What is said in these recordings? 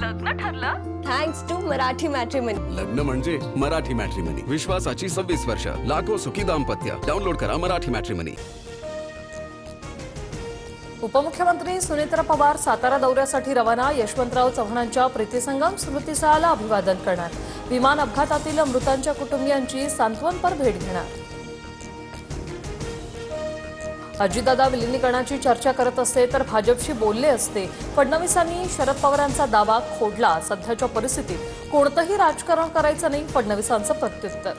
लग्न ठरलं thanks to Marathi matrimony. लग्न म्हणजे मराठी मॅट्रिमनी. विश्वासाची 26 वर्ष. लाखो सुखी दाम्पत्य. डाउनलोड करा मराठी मॅट्रिमनी. उपमुख्यमंत्री सुनेत्रा पवार सातारा दौऱ्यासाठी रवाना. यशवंतराव चव्हाणांच्या प्रीतिसंगम स्मृतिस्थळाला अभिवादन करणार. विमान अपघातातील मृतांच्या कुटुंबियांची सांत्वनपर भेट घेणार. अजितदादा विलिनीकरणाची चर्चा करत असते तर भाजपशी बोलले असते. फडणवीसांनी शरद पवारांचा दावा खोडला. सध्याच्या परिस्थितीत कोणतंही राजकारण करायचं नाही, फडणवीसांचं प्रत्युत्तर.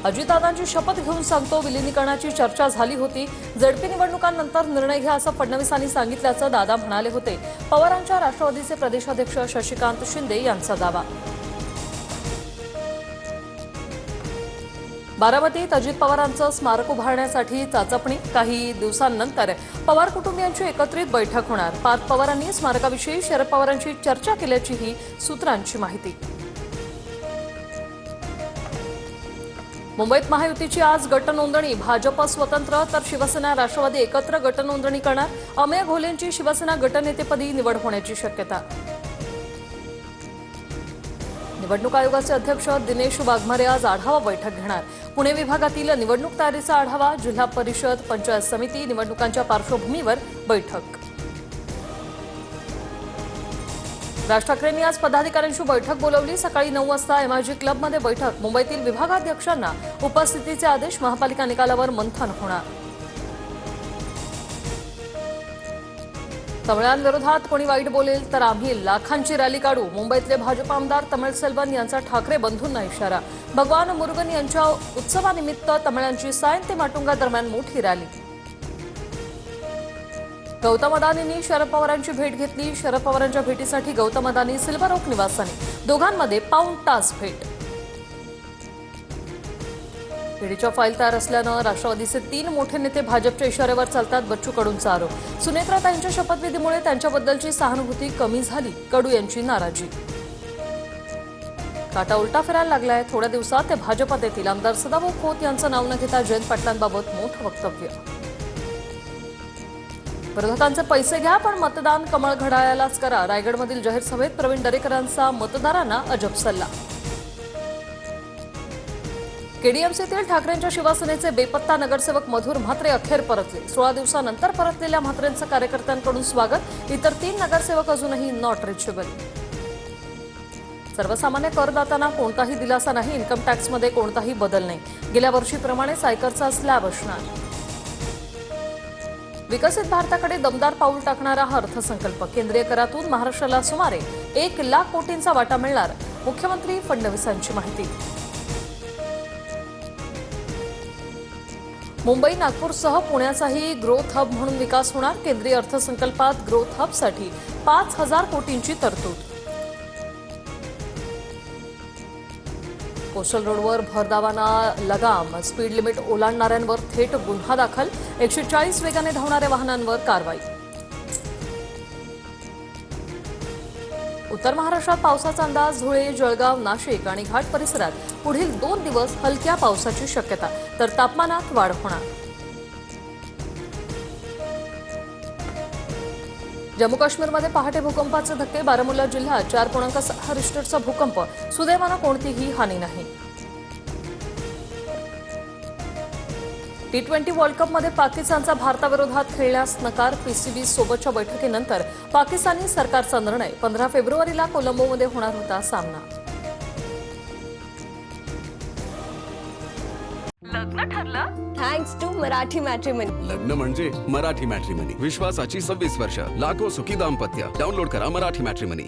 अजितदादांची शपथ घेऊन सांगतो, विलिनीकरणाची चर्चा झाली होती. झडपी निवडणुकांनंतर निर्णय घ्या असं फडणवीसांनी सांगितल्याचं दादा म्हणाले होते. पवारांच्या राष्ट्रवादीचे प्रदेशाध्यक्ष शशिकांत शिंदे यांचा दावा. बारामतीत अजित पवारांचं स्मारक उभारण्यासाठी चाचपणी. काही दिवसांनंतर पवार कुटुंबियांची एकत्रित बैठक होणार. पार्थ पवारांनी स्मारकाविषयी शरद पवारांची चर्चा केल्याचीही सूत्रांची माहिती. मुंबईत महायुतीची आज गटनोंदणी. भाजप स्वतंत्र तर शिवसेना राष्ट्रवादी एकत्र गटनोंदणी करणार. अमेय घोलेंची शिवसेना गटनेतेपदी निवड होण्याची शक्यता. निवडणूक आयोगाचे अध्यक्ष दिनेश वाघमारे आज आढावा बैठक घेणार. पुणे विभागातील निवडणूक तयारीचा आढावा. जिल्हा परिषद, पंचायत समिती निवडणुकांच्या पार्श्वभूमीवर बैठक. राज ठाकरेंनी आज पदाधिकाऱ्यांची बैठक बोलावली. सकाळी 9 वाजता एमआयजी क्लबमध्ये बैठक. मुंबईतील विभागाध्यक्षांना उपस्थितीचे आदेश. महापालिका निकालावर मंथन होणार. तमिळांविरोधात कोणी वाईट बोलेल तर आम्ही लाखांची रॅली काढू. मुंबईतले भाजप आमदार तमिळसेल्वन यांचा ठाकरे बंधूंना इशारा. भगवान मुरुगन यांच्या उत्सवानिमित्त तमिळांची सायन ते माटुंगा दरम्यान मोठी रॅली. गौतम अदानींनी शरद पवारांची भेट घेतली. शरद पवारांच्या भेटीसाठी गौतम अदानी सिल्वर ओक निवासाने. दोघांमध्ये पाऊण तास भेट. ईडीच्या फाईल तयार असल्यानं राष्ट्रवादीचे 3 मोठे नेते भाजपच्या इशाऱ्यावर चालतात. बच्चू कडूंचा आरोप. सुनेत्राताईंच्या शपथविधीमुळे त्यांच्याबद्दलची सहानुभूती कमी झाली. कडू यांची नाराजी. काटा उलटा फिरायला लागलाय. थोड्या दिवसात ते भाजपात येतील. आमदार सदाभाऊ खोत यांचं नाव न घेता जयंत पाटलांबाबत मोठं वक्तव्य. विरोधकांचे पैसे घ्या पण मतदान कमळ घड्याळालाच करा. रायगडमधील जाहीर सभेत प्रवीण दरेकरांचा मतदारांना अजब सल्ला. केडीएमसीतील ठाकरेंच्या शिवसेनेचे बेपत्ता नगरसेवक मधुर म्हात्रे अखेर परतले. 16 दिवसानंतर परतलेल्या म्हात्रेंचं कार्यकर्त्यांकडून स्वागत. इतर 3 नगरसेवक अजूनही नॉट रिचेबल. सर्वसामान्य करदात्यांना कोणताही दिलासा नाही. इन्कम टॅक्समध्ये कोणताही बदल नाही. गेल्या वर्षीप्रमाणेच आयकरचा स्लॅब असणार. विकसित भारताकडे दमदार पाऊल टाकणारा हा अर्थसंकल्प. केंद्रीय करातून महाराष्ट्राला सुमारे 1 लाख कोटींचा वाटा मिळणार. मुख्यमंत्री फडणवीसांची माहिती. मुंबई, नागपूरसह पुण्याचाही ग्रोथ हब म्हणून विकास होणार. केंद्रीय अर्थसंकल्पात ग्रोथ हबसाठी 5,000 कोटींची तरतूद. कोस्टल रोडवर भरधावांना लगाम. स्पीड लिमिट ओलांडणाऱ्यांवर थेट गुन्हा दाखल. 140 वेगाने धावणाऱ्या वाहनांवर कारवाई. उत्तर महाराष्ट्रात पावसाचा अंदाज. धुळे, जळगाव, नाशिक आणि घाट परिसरात पुढील 2 दिवस हलक्या पावसाची शक्यता. तर तापमानात वाढ होणार. जम्मू काश्मीरमध्ये पहाटे भूकंपाचे धक्के. बारामुल्ला जिल्ह्यात 4.6 रिश्टरचा भूकंप. सुदैवानं कोणतीही हानी नाही. T20 वर्ल्ड कपमध्ये पाकिस्तानचा भारताविरोधात खेळण्यास नकार. पीसीबी सोबतच्या बैठकीनंतर पाकिस्तानी सरकारचा निर्णय. 15 फेब्रुवारीला कोलंबोमध्ये होणार होता सामना. लग्न ठरलं थँक्स टू मराठी मॅट्रिमनी. लग्न म्हणजे मराठी मॅट्रिमनी. विश्वासाची 26 वर्ष. लाखो सुखी दाम्पत्य. डाउनलोड करा मराठी मॅट्रिमनी.